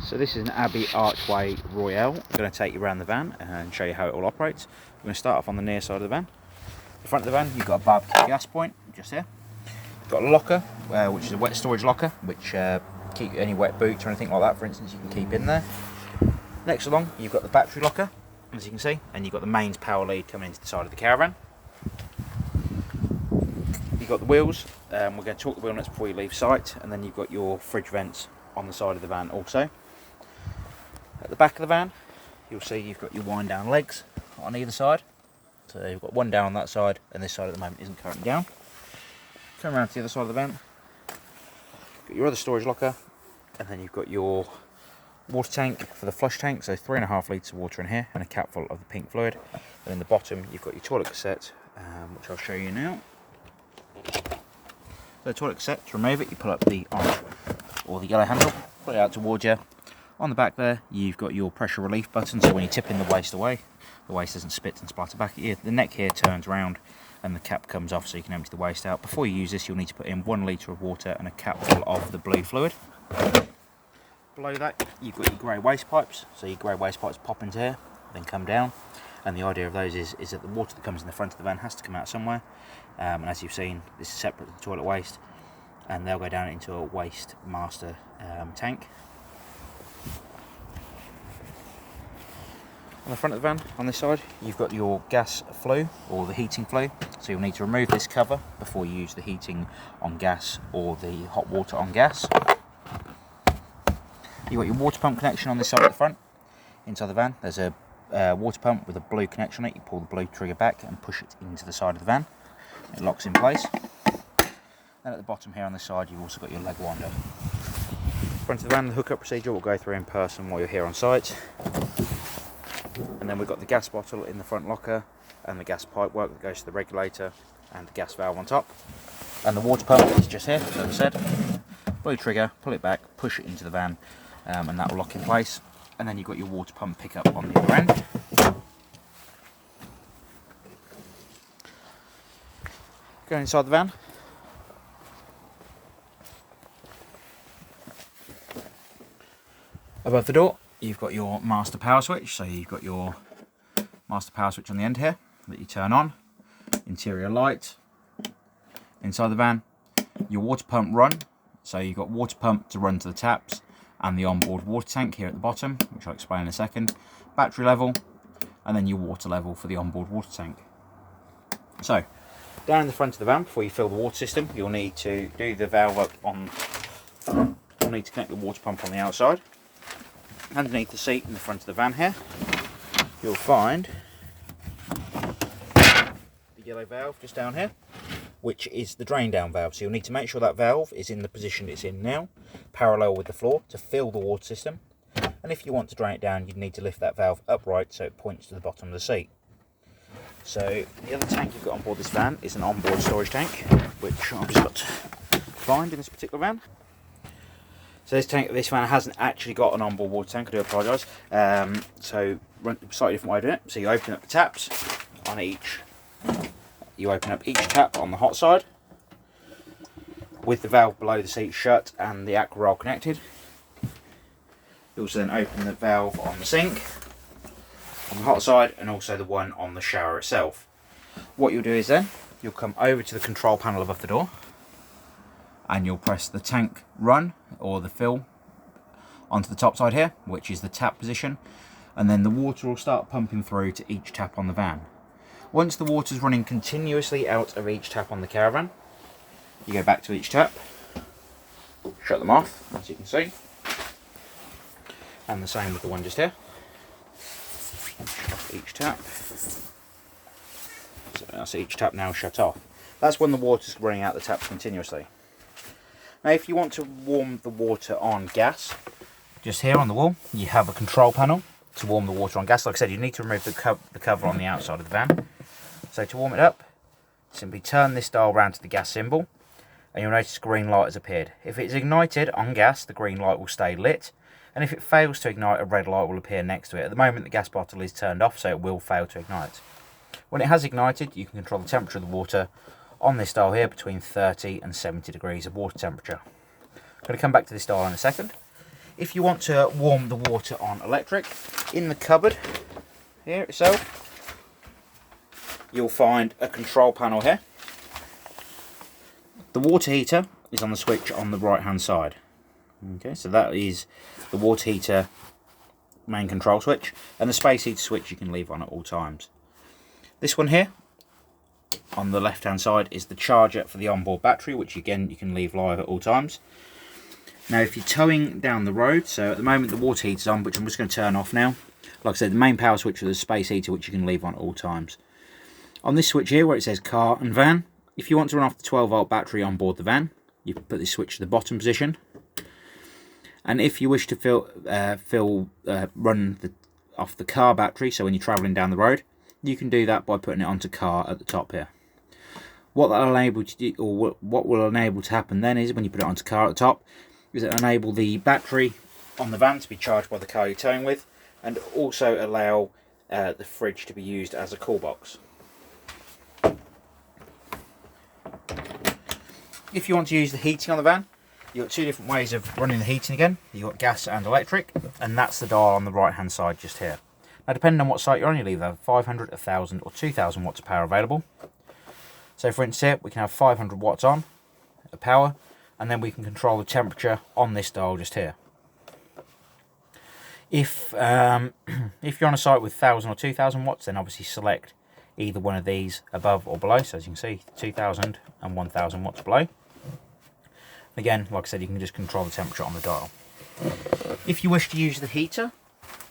So this is an Abbey Archway Royale. I'm going to take you around the van and show you how it all operates. We're going to start off on the near side of the van. The front of the van, you've got a barbecue gas point just here. You've got a locker, which is a wet storage locker, which keep any wet boots or anything like that, for instance, you can keep in there. Next along, you've got the battery locker, as you can see, and you've got the mains power lead coming into the side of the caravan. You've got the wheels. We're going to torque the wheel nuts before you leave site, and then you've got your fridge vents on the side of the van also. At the back of the van, you'll see you've got your wind down legs on either side. So you've got one down on that side, and this side at the moment isn't currently down. Come around to the other side of the van. Got your other storage locker, and then you've got your water tank for the flush tank, so 3.5 litres of water in here, and a cap full of the pink fluid. And in the bottom, you've got your toilet cassette, which I'll show you now. So the toilet cassette, to remove it, you pull up the orange or the yellow handle, pull it out towards you. On the back there, you've got your pressure relief button, so when you're tipping the waste away, the waste doesn't spit and splatter back at you. The neck here turns round and the cap comes off so you can empty the waste out. Before you use this, you'll need to put in 1 litre of water and a cap full of the blue fluid. Below that, you've got your grey waste pipes, so your grey waste pipes pop into here, then come down. And the idea of those is that the water that comes in the front of the van has to come out somewhere. And as you've seen, this is separate to the toilet waste, and they'll go down into a waste master tank. On the front of the van, on this side, you've got your gas flue, or the heating flue, so you'll need to remove this cover before you use the heating on gas or the hot water on gas. You've got your water pump connection on this side at the front. Inside the van, there's a water pump with a blue connection on it. You pull the blue trigger back and push it into the side of the van. It locks in place. And at the bottom here on this side, you've also got your leg winder. Front of the van, the hookup procedure we'll go through in person while you're here on site. And then we've got the gas bottle in the front locker, and the gas pipe work that goes to the regulator, and the gas valve on top. And the water pump is just here, as I said. Blue trigger, pull it back, push it into the van, and that will lock in place. And then you've got your water pump pickup on the other end. Going inside the van. Above the door, you've got your master power switch, so you've got your master power switch on the end here that you turn on. Interior light. Inside the van, your water pump run, so you've got water pump to run to the taps, and the onboard water tank here at the bottom, which I'll explain in a second. Battery level, and then your water level for the onboard water tank. So, down in the front of the van, before you fill the water system, you'll need to do the valve up on. You'll need to connect the water pump on the outside. Underneath the seat in the front of the van here, you'll find the yellow valve just down here, which is the drain down valve. So you'll need to make sure that valve is in the position it's in now, parallel with the floor, to fill the water system. And if you want to drain it down, you'd need to lift that valve upright so it points to the bottom of the seat. So the other tank you've got on board this van is an onboard storage tank, which I've just got to find in this particular van. So this van hasn't actually got an onboard water tank, I do apologise. So slightly different way of doing it. So you open up the taps on each. You open up each tap on the hot side with the valve below the seat shut and the aqua roll connected. You also then open the valve on the sink on the hot side, and also the one on the shower itself. What you'll do is then you'll come over to the control panel above the door, and you'll press the tank run or the fill onto the top side here, which is the tap position, and then the water will start pumping through to each tap on the van. Once the water is running continuously out of each tap on the caravan, you go back to each tap, shut them off, as you can see, and the same with the one just here. Off each tap. So that's each tap now shut off. That's when the water's running out the taps continuously. Now if you want to warm the water on gas, just here on the wall you have a control panel to warm the water on gas. Like I said, you need to remove the cover on the outside of the van. So to warm it up, simply turn this dial round to the gas symbol, and you'll notice a green light has appeared. If it's ignited on gas, the green light will stay lit, and if it fails to ignite, a red light will appear next to it. At the moment the gas bottle is turned off, so it will fail to ignite. When it has ignited, you can control the temperature of the water on this dial here between 30 and 70 degrees of water temperature. I'm going to come back to this dial in a second. If you want to warm the water on electric, in the cupboard here itself, you'll find a control panel here. The water heater is on the switch on the right hand side. Okay, so that is the water heater main control switch, and the space heater switch you can leave on at all times. This one here on the left hand side is the charger for the onboard battery, which again you can leave live at all times. Now if you're towing down the road, so at the moment the water heater's on, which I'm just going to turn off now. Like I said, the main power switch is the space heater, which you can leave on at all times. On this switch here where it says car and van, if you want to run off the 12 volt battery on board the van, you put this switch to the bottom position. And if you wish to run off the car battery, so when you're travelling down the road, you can do that by putting it onto car at the top here. What that'll enable to do, or what will enable to happen then, is when you put it onto car at the top, is it enable the battery on the van to be charged by the car you're towing with, and also allow the fridge to be used as a cool box. If you want to use the heating on the van, you've got two different ways of running the heating again. You've got gas and electric, and that's the dial on the right hand side just here. Now depending on what site you're on, you'll either have 500, 1000 or 2000 watts of power available. So for instance here, we can have 500 watts on of power, and then we can control the temperature on this dial just here. If you're on a site with 1000 or 2000 watts, then obviously select either one of these above or below. So as you can see, 2000 and 1000 watts below. Again, like I said, you can just control the temperature on the dial. If you wish to use the heater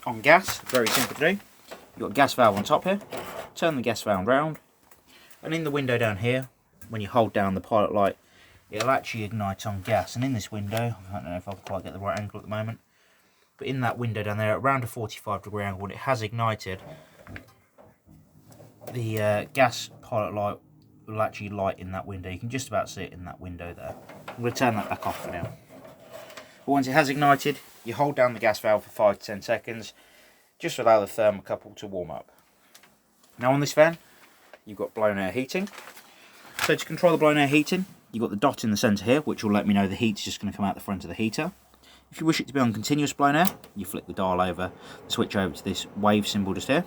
on gas, very simple to do. You've got a gas valve on top here. Turn the gas valve round, and in the window down here, when you hold down the pilot light, it'll actually ignite on gas. And in this window, I don't know if I can quite get the right angle at the moment, but in that window down there, around a 45-degree angle, when it has ignited, the gas pilot light will actually light in that window. You can just about see it in that window there. I'm going to turn that back off for now. But once it has ignited, you hold down the gas valve for 5 to 10 seconds, just to allow the thermocouple to warm up. Now on this fan, you've got blown air heating. So to control the blown air heating, you've got the dot in the centre here, which will let me know the heat's just going to come out the front of the heater. If you wish it to be on continuous blown air, you flick the dial over, switch over to this wave symbol just here.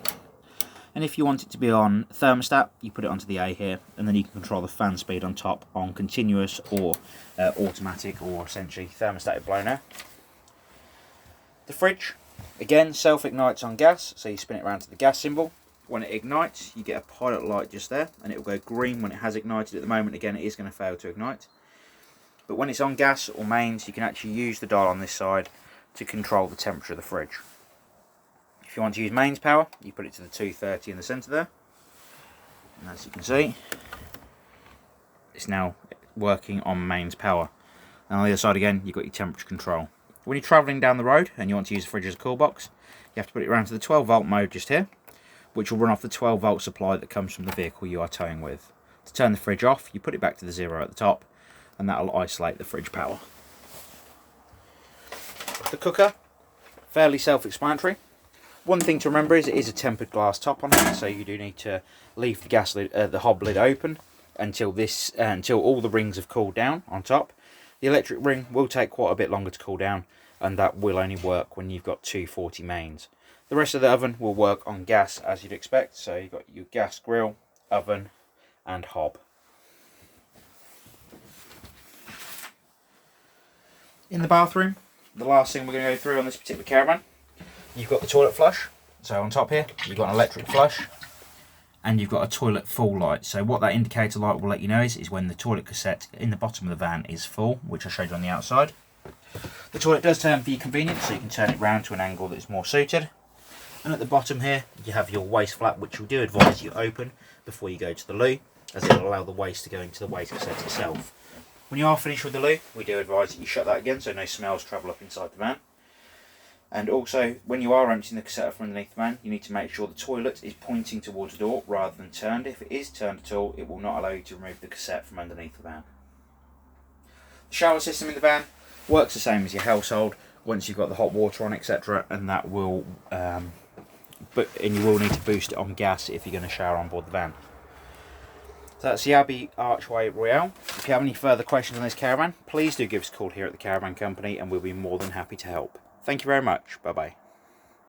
And if you want it to be on thermostat, you put it onto the A here, and then you can control the fan speed on top on continuous or automatic, or essentially thermostatic blown air. The fridge, again, self-ignites on gas, so you spin it around to the gas symbol. When it ignites, you get a pilot light just there, and it will go green when it has ignited. At the moment, again, it is going to fail to ignite. But when it's on gas or mains, you can actually use the dial on this side to control the temperature of the fridge. If you want to use mains power, you put it to the 230 in the centre there. And as you can see, it's now working on mains power. And on the other side again, you've got your temperature control. When you're travelling down the road and you want to use the fridge as a cool box, you have to put it around to the 12 volt mode just here, which will run off the 12 volt supply that comes from the vehicle you are towing with. To turn the fridge off, you put it back to the 0 at the top, and that will isolate the fridge power. The cooker, fairly self-explanatory. One thing to remember is it is a tempered glass top on it, so you do need to leave the gas lid, the hob lid open until all the rings have cooled down on top. The electric ring will take quite a bit longer to cool down, and that will only work when you've got 240 mains. The rest of the oven will work on gas as you'd expect, so you've got your gas grill, oven and hob. In the bathroom, the last thing we're going to go through on this particular caravan, you've got the toilet flush. So on top here, you've got an electric flush, and you've got a toilet full light. So what that indicator light will let you know is when the toilet cassette in the bottom of the van is full, which I showed you on the outside. The toilet does turn for your convenience, so you can turn it round to an angle that's more suited. And at the bottom here, you have your waste flap, which we do advise you open before you go to the loo, as it will allow the waste to go into the waste cassette itself. When you are finished with the loo, we do advise that you shut that again so no smells travel up inside the van. And also, when you are emptying the cassette from underneath the van, you need to make sure the toilet is pointing towards the door rather than turned. If it is turned at all, it will not allow you to remove the cassette from underneath the van. The shower system in the van works the same as your household once you've got the hot water on, etc. And that will, and you will need to boost it on gas if you're going to shower on board the van. So that's the Abbey Archway Royale. If you have any further questions on this caravan, please do give us a call here at the Caravan Company, and we'll be more than happy to help. Thank you very much. Bye bye.